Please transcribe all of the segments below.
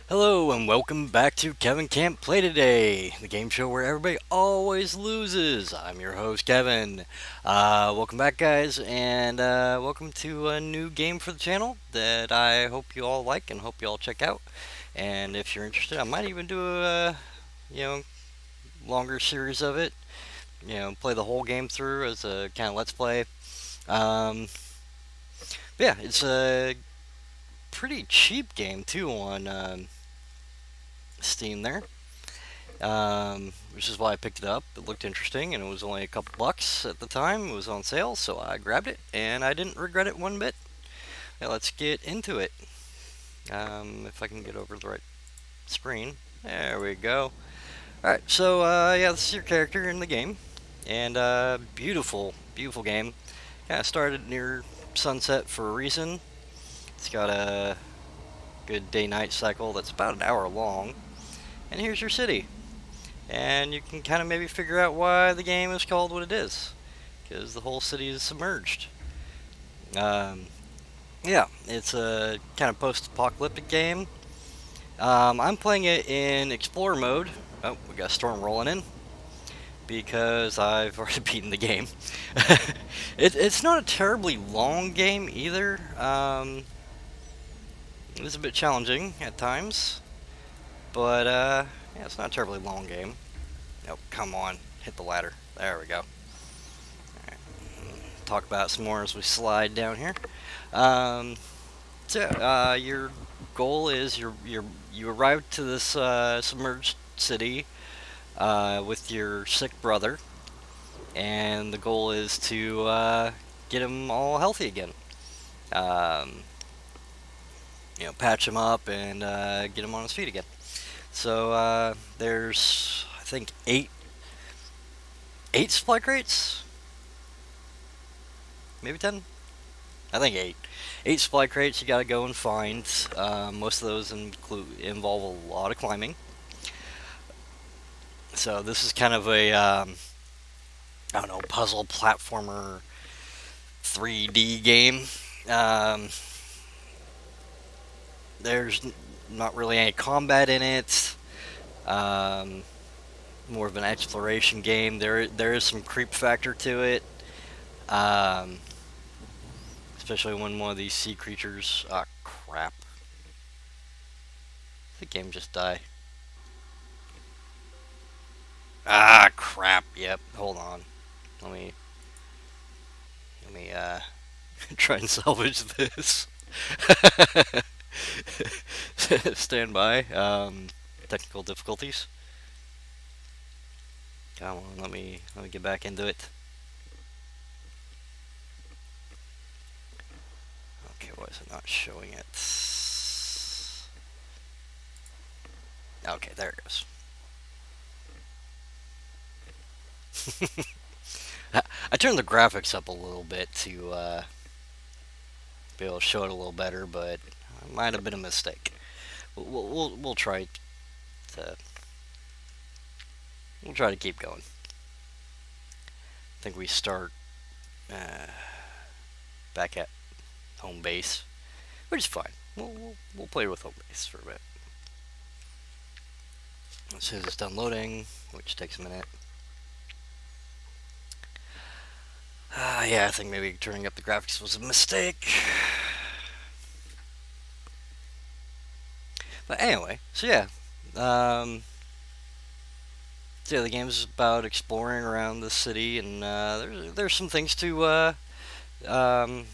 Hello and welcome back to Kevin Can't Play Today, the game show where everybody always loses. I'm your host, Kevin. Welcome back, guys, and welcome to a new game for the channel that I hope you all like and hope you all check out. And if you're interested, I might even do a you know longer series of it. Play the whole game through as a kind of let's play. Um, yeah, it's a pretty cheap game too on Steam there. Which is why I picked it up. It looked interesting, and it was only a couple bucks at the time. It was on sale, so I grabbed it, and I didn't regret it one bit. Now let's get into it. If I can get over the right screen. There we go. Alright, so yeah, this is your character in the game, and beautiful, beautiful game. Kind of started near sunset for a reason. It's got a good day-night cycle that's about an hour long, and here's your city. And you can kind of maybe figure out why the game is called what it is, because the whole city is submerged. Um, yeah, it's a kind of post-apocalyptic game. I'm playing it in Explorer mode. Oh, we got a storm rolling in because I've already beaten the game. It's not a terribly long game either. It's a bit challenging at times, but yeah, it's not a terribly long game. Oh, come on, hit the ladder. There we go. Talk about some more as we slide down here. Um, your goal is you arrived to this submerged city with your sick brother, and the goal is to get him all healthy again. Um, patch him up and get him on his feet again. So there's I think eight supply crates, maybe 10. I think eight. Eight supply crates you gotta go and find. Most of those involve a lot of climbing. So this is kind of a, I don't know, puzzle platformer 3D game. Um, there's not really any combat in it. Um, More of an exploration game. There is some creep factor to it. Um, Especially when one of these sea creatures. Ah, crap. The game just died. Ah, crap. Yep. Hold on. Let me try and salvage this. Stand by. Technical difficulties. Come on. Let me get back into it. Okay. Why is it not showing it? Okay. There it goes. I turned the graphics up a little bit to be able to show it a little better, but it might have been a mistake. We'll try to keep going. I think we start uh, back at home base, which is fine. We'll play with home base for a bit. As soon as it's done loading, which takes a minute. Yeah, I think maybe turning up the graphics was a mistake. But anyway, so yeah. So yeah, the game's about exploring around the city, and there's some things to um,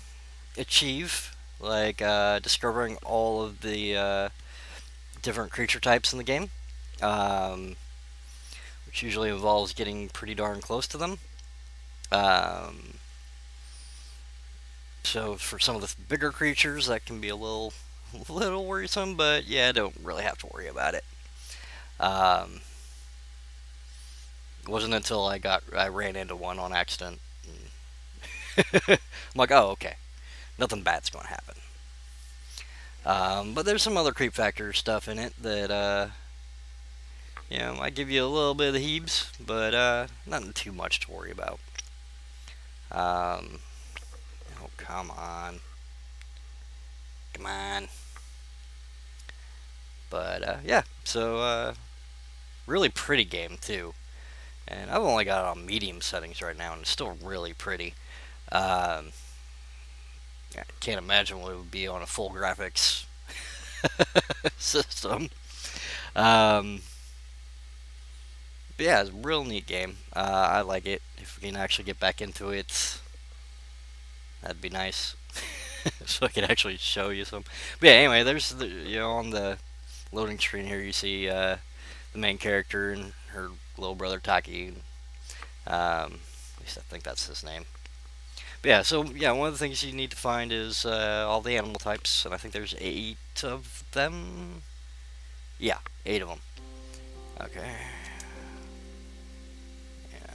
achieve, like discovering all of the different creature types in the game, um, which usually involves getting pretty darn close to them. Um, so for some of the bigger creatures, that can be a little worrisome, but yeah, don't really have to worry about it. Um, it wasn't until I ran into one on accident. I'm like, oh, okay, nothing bad's going to happen. But there's some other creep factor stuff in it that might give you a little bit of the heebs, but nothing too much to worry about. Um, oh, come on. Come on. But yeah, so really pretty game too. And I've only got it on medium settings right now, and it's still really pretty. Um, I can't imagine what it would be on a full graphics system. Um, but yeah, it's a real neat game. I like it. If we can actually get back into it, that'd be nice. So I can actually show you some. But yeah, anyway, there's on the loading screen here you see the main character and her little brother Taki. At least I think that's his name. But yeah, so yeah, one of the things you need to find is all the animal types, and I think there's 8 of them. Yeah, 8 of them. Okay. Yeah,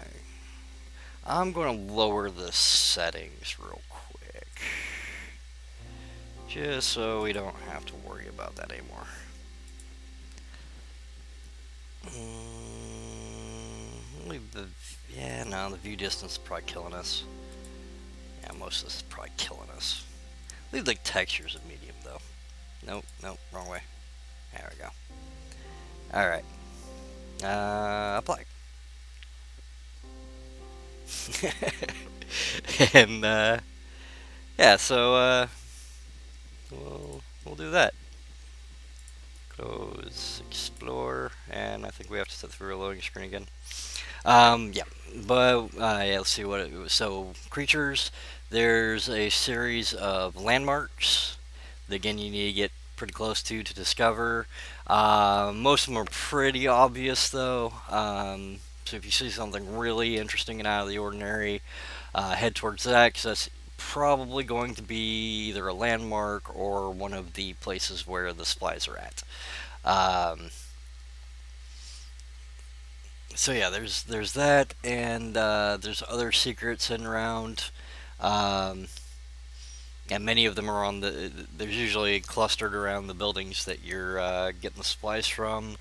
I'm going to lower the settings real quick, just so we don't have to worry about that anymore. Leave the yeah, no, the view distance is probably killing us. Yeah, most of this is probably killing us. Leave the textures of medium though. Nope, nope, wrong way. There we go. All right. Apply. And yeah, so we'll do that. Close, explore, and I think we have to set through a loading screen again. Yeah, but yeah, let's see what it was. So creatures, there's a series of landmarks that again you need to get pretty close to discover. Most of them are pretty obvious though. So if you see something really interesting and out of the ordinary, head towards that because that's probably going to be either a landmark or one of the places where the supplies are at. Um, so yeah, there's that, and there's other secrets hidden around, um, and many of them are on the. There's usually clustered around the buildings that you're getting the supplies from.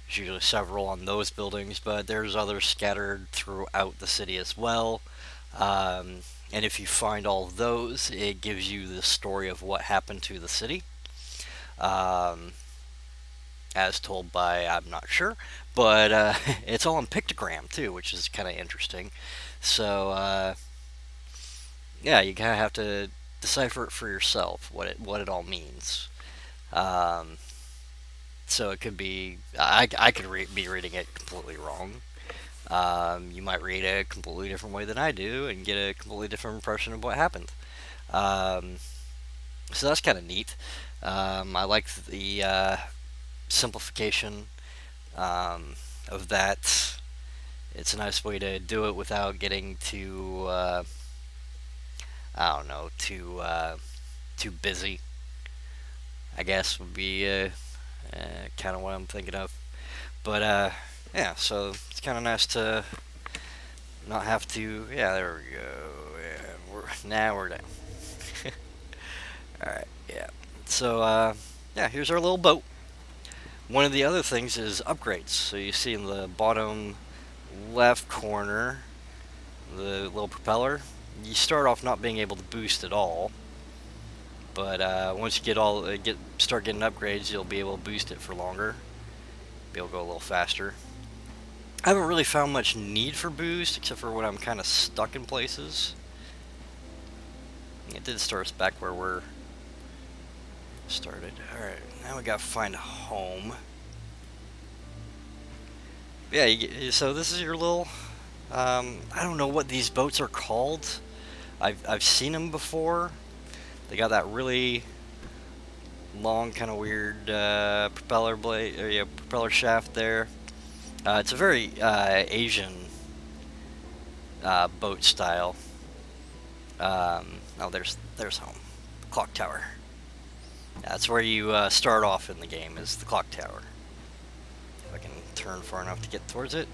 There's usually several on those buildings, but there's others scattered throughout the city as well. Um, and if you find all of those, it gives you the story of what happened to the city. Um, as told by I'm not sure, but it's all in pictogram too, which is kind of interesting. So yeah, you kind of have to decipher it for yourself what it all means. Um, so it could be I could be reading it completely wrong. You might read it a completely different way than I do and get a completely different impression of what happened. Um, so that's kind of neat. I like the simplification um, of that. It's a nice way to do it without getting too, I don't know, too busy. I guess would be kind of what I'm thinking of. But yeah, so it's kind of nice to not have to. Yeah, there we go. Yeah, now we're done. All right, yeah. So yeah, here's our little boat. One of the other things is upgrades. So you see in the bottom left corner, the little propeller. You start off not being able to boost at all, but once you start getting upgrades, you'll be able to boost it for longer. Be able to go a little faster. I haven't really found much need for boost, except for when I'm kind of stuck in places. It did start us back where we're started. Alright, now we gotta find a home. Yeah, so this is your little... I don't know what these boats are called. I've seen them before. They got that really long, kind of weird propeller blade, or yeah, propeller shaft there. It's a very Asian boat style. Oh, there's home, the clock tower. That's where you start off in the game, is the clock tower. If I can turn far enough to get towards it.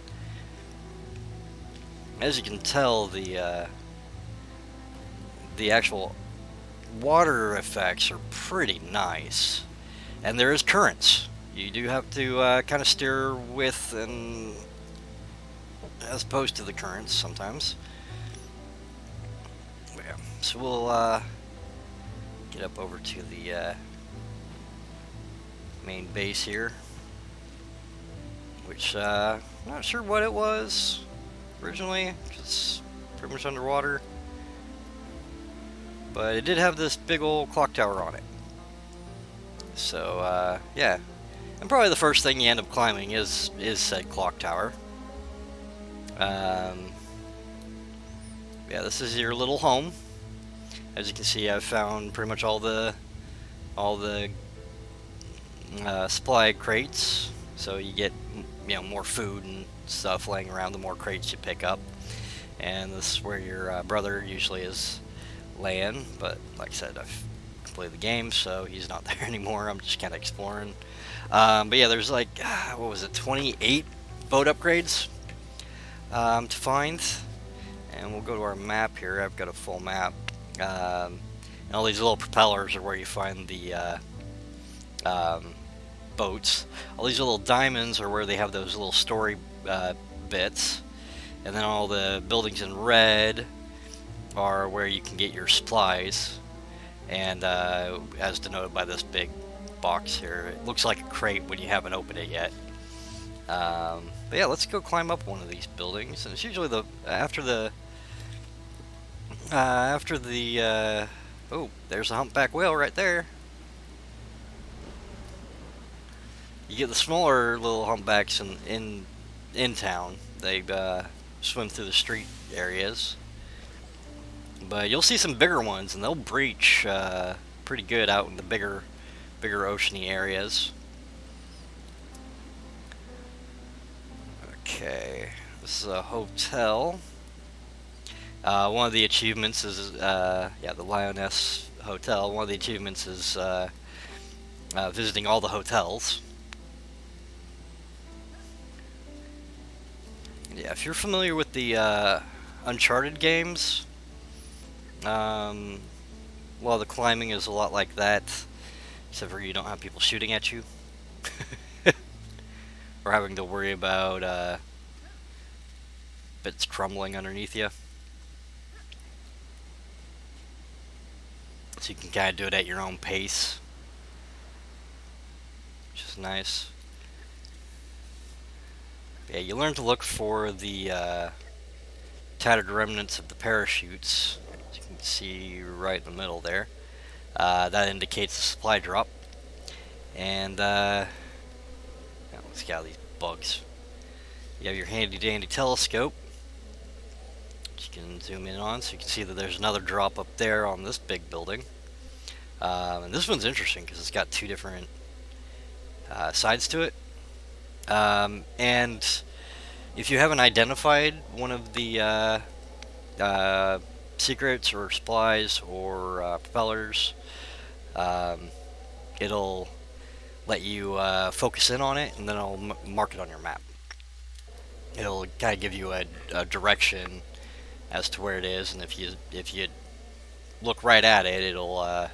As you can tell, the actual water effects are pretty nice, and there is currents. You do have to kind of steer with and as opposed to the currents sometimes. Yeah. So we'll get up over to the main base here, which I'm not sure what it was originally, it's pretty much underwater, but it did have this big old clock tower on it. So yeah, and probably the first thing you end up climbing is said clock tower. Yeah, this is your little home. As you can see, I've found pretty much all the supply crates, so you get more food and stuff laying around the more crates you pick up. And this is where your brother usually is laying, but like I said, I've completed the game, so he's not there anymore. I'm just kind of exploring. But yeah, there's like what was it, 28 boat upgrades to find. And we'll go to our map here. I've got a full map. And all these little propellers are where you find the boats. All these little diamonds are where they have those little story bits. And then all the buildings in red are where you can get your supplies. And as denoted by this big box here, it looks like a crate when you haven't opened it yet. But yeah, let's go climb up one of these buildings. And it's usually after the oh, there's a humpback whale right there. You get the smaller little humpbacks in town. They swim through the street areas, but you'll see some bigger ones, and they'll breach pretty good out in the bigger oceany areas. Okay, this is a hotel. One of the achievements is, yeah, the Lioness Hotel. One of the achievements is visiting all the hotels. Yeah, if you're familiar with the Uncharted games, well, the climbing is a lot like that, except for you don't have people shooting at you. Or having to worry about bits crumbling underneath you. So you can kind of do it at your own pace, which is nice. Yeah, you learn to look for the tattered remnants of the parachutes. As you can see right in the middle there. That indicates the supply drop. And let's get out of these bugs. You have your handy dandy telescope, which you can zoom in on, so you can see that there's another drop up there on this big building. And this one's interesting because it's got two different sides to it. And if you haven't identified one of the secrets or supplies or propellers, it'll let you focus in on it, and then it'll mark it on your map. It'll kind of give you a direction as to where it is, and if you look right at it, it'll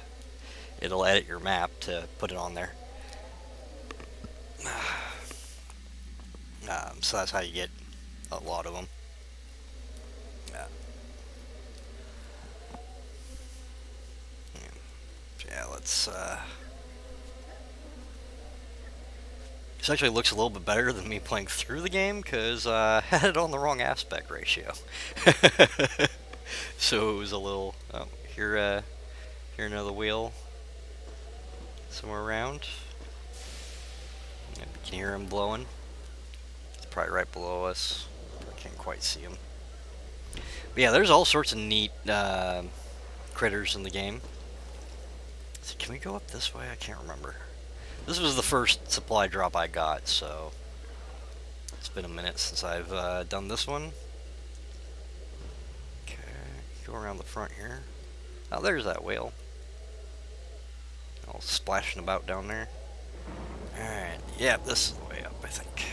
edit your map to put it on there. So that's how you get a lot of them. Yeah, let's. This actually looks a little bit better than me playing through the game because I had it on the wrong aspect ratio. So it was a little. Oh, here another wheel somewhere around. You can hear him blowing. It's probably right below us. I can't quite see him. But yeah, there's all sorts of neat critters in the game. So can we go up this way? I can't remember. This was the first supply drop I got, so it's been a minute since I've done this one. Okay, go around the front here. Oh, there's that whale. All splashing about down there. Alright, yeah, this is the way up, I think.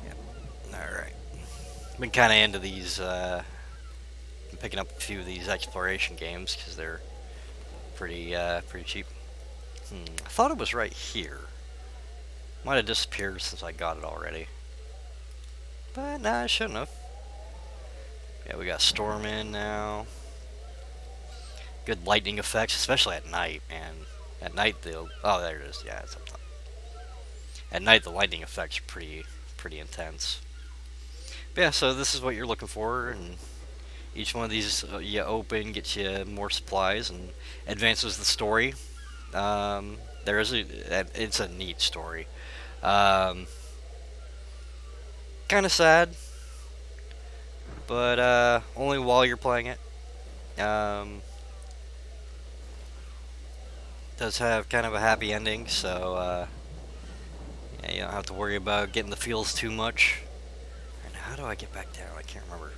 Yep, alright. Been kind of into these, picking up a few of these exploration games because they're pretty cheap. I thought it was right here. Might have disappeared since I got it already. But nah, I shouldn't have. Yeah, we got storm in now. good lightning effects, especially at night. And at night, oh, there it is. Yeah, it's up top. At night, the lightning effects are pretty intense. But yeah, so this is what you're looking for, and each one of these you open gets you more supplies and advances the story. There is it's a neat story. Um, kind of sad, but only while you're playing it. Um, does have kind of a happy ending, so yeah, you don't have to worry about getting the feels too much. And how do I get back down? I can't remember.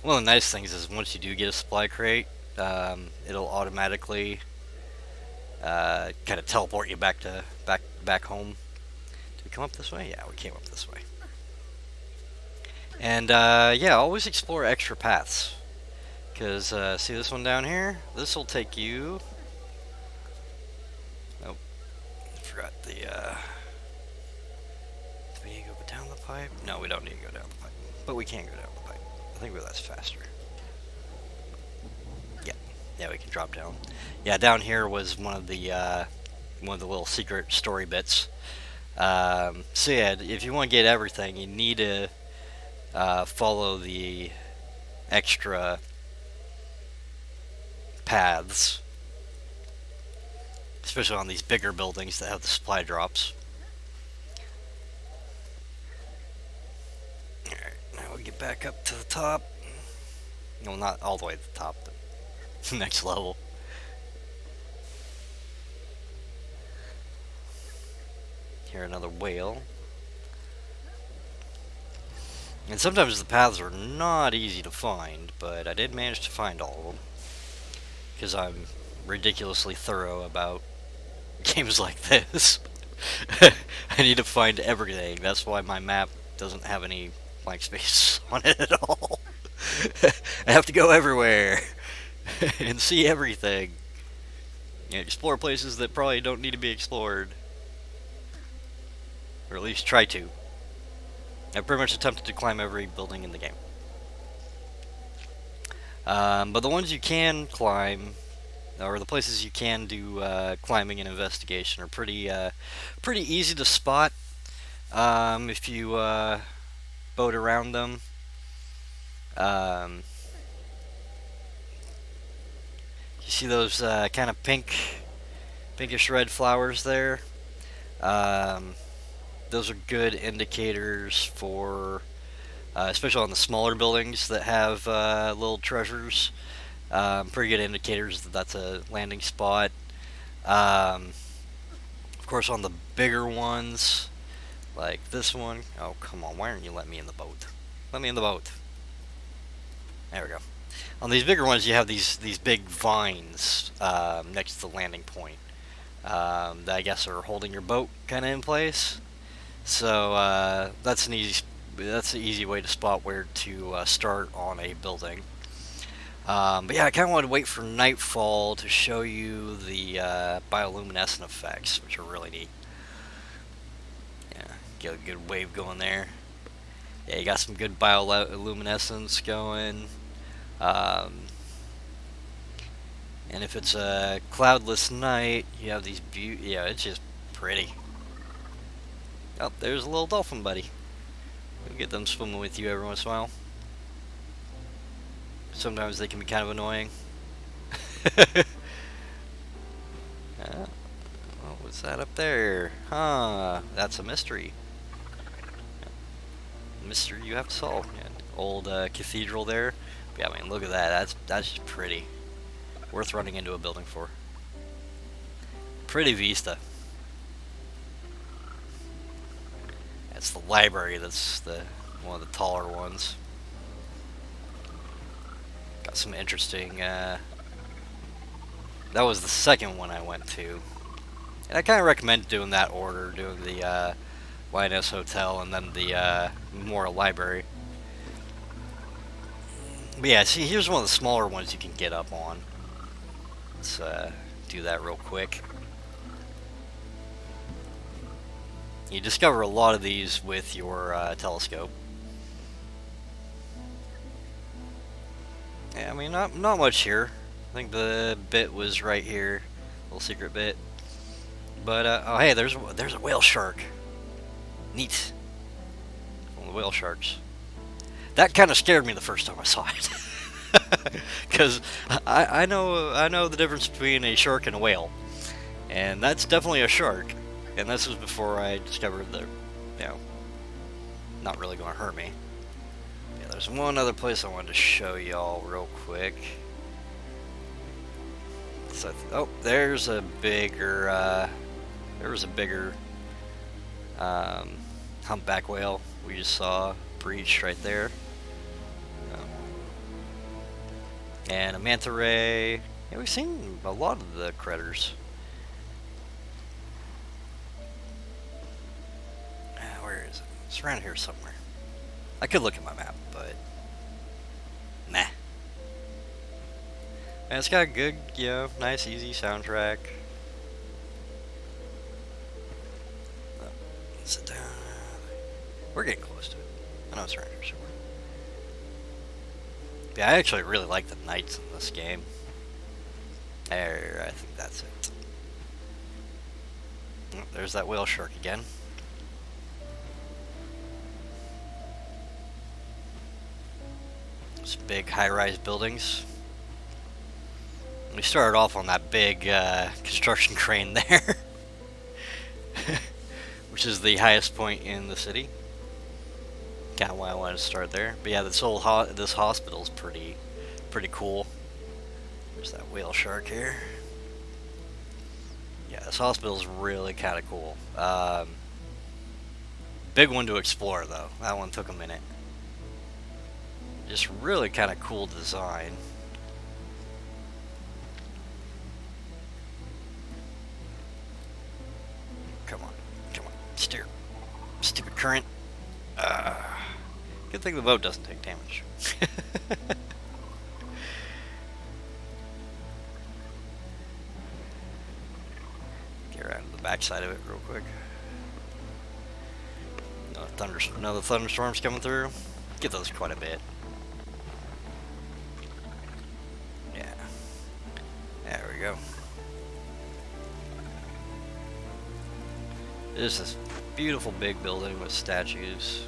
One of the nice things is once you do get a supply crate, it'll automatically kind of teleport you back home. Did we come up this way? Yeah, we came up this way. And yeah, always explore extra paths. Because see this one down here? This will take you. Nope, I forgot the. Do we need to go down the pipe? No, we don't need to go down the pipe, but we can go down the pipe. I think that's faster. Yeah, we can drop down. Yeah, down here was one of the little secret story bits. So yeah, if you want to get everything, you need to follow the extra paths, especially on these bigger buildings that have the supply drops. Alright, now we get back up to the top. No, not all the way to the top, the next level. Here, another whale. And sometimes the paths are not easy to find, but I did manage to find all of them. Because I'm ridiculously thorough about games like this. I need to find everything. That's why my map doesn't have any blank space on it at all. I have to go everywhere and see everything. And explore places that probably don't need to be explored. Or at least try to. I've pretty much attempted to climb every building in the game. But the ones you can climb, or the places you can do climbing and investigation, are pretty easy to spot if you boat around them. You see those kind of pinkish red flowers there? Those are good indicators for, especially on the smaller buildings that have little treasures. Pretty good indicators that that's a landing spot. Of course, on the bigger ones, like this one. Oh, come on! Why aren't you letting me in the boat? Let me in the boat. There we go. On these bigger ones, you have these big vines next to the landing point that I guess are holding your boat kind of in place. So that's an easy way to spot where to start on a building. But yeah, I kind of wanted to wait for Nightfall to show you the bioluminescent effects, which are really neat. Yeah, get a good wave going there. Yeah, you got some good bioluminescence going. And if it's a cloudless night, you have these yeah, it's just pretty. Oh, there's a little dolphin buddy. You'll get them swimming with you every once in a while. Sometimes they can be kind of annoying. What's that up there? Huh, that's a mystery. Mystery you have to solve. Yeah, old cathedral there. But yeah, I mean, look at that. That's just pretty. Worth running into a building for. Pretty vista. That's the library. That's one of the taller ones. Got some interesting. That was the second one I went to, and I kind of recommend doing that order, doing the Lioness Hotel and then the Memorial Library. But yeah, see, here's one of the smaller ones you can get up on. Let's do that real quick. You discover a lot of these with your telescope. Yeah, I mean, not much here. I think the bit was right here, little secret bit. But oh hey, there's a whale shark. Neat. One of the whale sharks. That kind of scared me the first time I saw it. Because I know the difference between a shark and a whale, and that's definitely a shark. And this was before I discovered that, you know, not really going to hurt me. Yeah, there's one other place I wanted to show y'all real quick. So, oh, there's a bigger, there was a bigger humpback whale we just saw breached right there. And a manta ray. Yeah, we've seen a lot of the critters. Where is it? It's around here somewhere. I could look at my map, but nah. And it's got a good, you know, nice, easy soundtrack. Oh, sit down. We're getting close to it. I know it's around here somewhere. Yeah, I actually really like the knights in this game. There, I think that's it. Oh, there's that whale shark again. Those big high-rise buildings. We started off on that big construction crane there, which is the highest point in the city. Kind of why I wanted to start there. But yeah, this whole this hospital's pretty cool. There's that whale shark here. Yeah, this hospital's really kind of cool. Big one to explore though. That one took a minute. Just really kind of cool design. Come on, steer. Stupid current. Good thing the boat doesn't take damage. Get around to the backside of it real quick. Another thunderstorm's coming through. Get those quite a bit. Yeah. There we go. There's this beautiful big building with statues.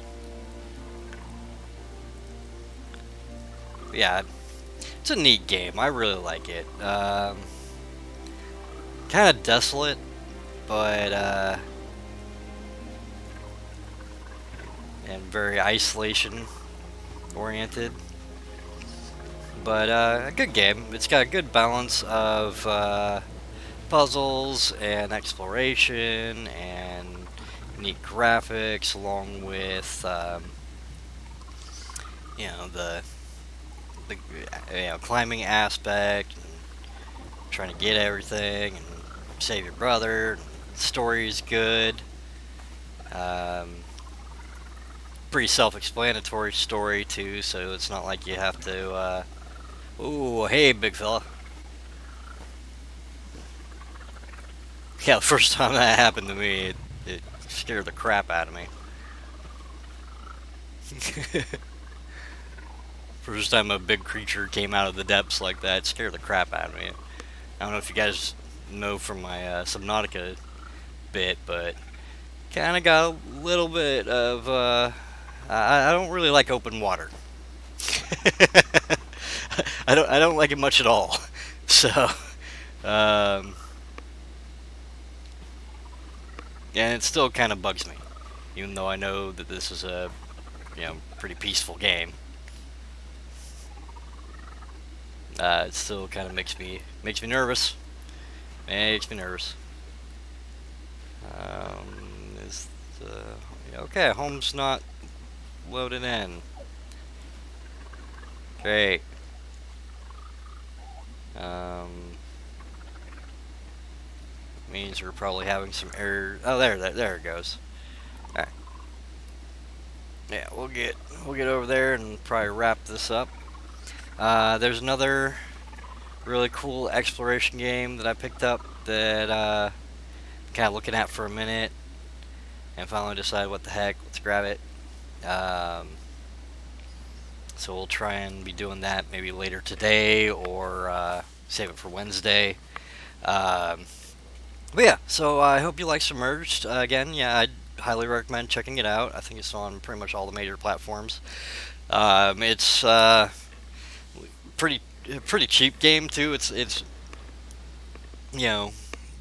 Yeah, it's a neat game. I really like it. Kind of desolate, but and very isolation oriented. But a good game. It's got a good balance of puzzles and exploration and neat graphics, along with you know, the climbing aspect, and trying to get everything and save your brother. The story's good. Pretty self-explanatory story too, so it's not like you have to. Ooh, hey, big fella. Yeah, the first time that happened to me, it scared the crap out of me. First time a big creature came out of the depths like that, it scared the crap out of me. I don't know if you guys know from my Subnautica bit, but kind of got a little bit of. I don't really like open water. I don't like it much at all. So, and it still kind of bugs me, even though I know that this is a, you know, pretty peaceful game. It still kind of makes me nervous. Makes me nervous. Is the okay? Home's not loaded in. Great. Means we're probably having some error. Oh, there it goes. All right. Yeah, we'll get over there and probably wrap this up. There's another really cool exploration game that I picked up that kind of looking at for a minute, and finally decide what the heck, let's grab it. So we'll try and be doing that maybe later today or save it for Wednesday. Um, but yeah, so I hope you like Submerged. Again, yeah, I'd highly recommend checking it out. I think it's on pretty much all the major platforms. It's pretty pretty cheap game too. It's you know,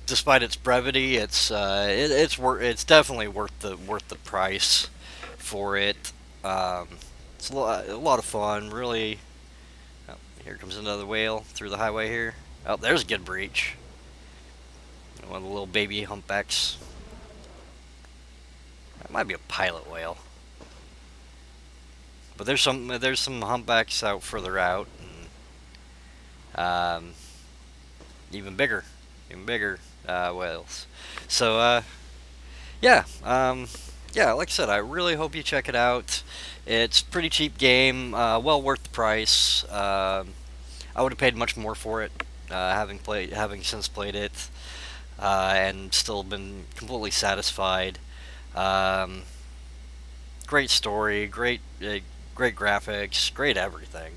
despite its brevity, it's definitely worth the price for it. Um, it's a lot of fun. Really. Oh, here comes another whale through the highway here. Oh, there's a good breach. One of the little baby humpbacks. That might be a pilot whale. But there's some humpbacks out further out, and even even bigger whales. So yeah, yeah. Like I said, I really hope you check it out. It's a pretty cheap game, well worth the price. I would have paid much more for it, having since played it, and still been completely satisfied. Um, Great story, great graphics, great everything.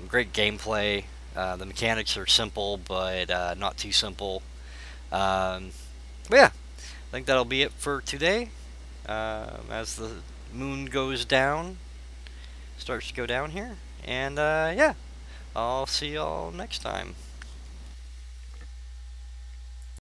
Great gameplay. The mechanics are simple, but not too simple. Um, but yeah, I think that'll be it for today. As the moon goes down, starts to go down here, and yeah, I'll see y'all next time.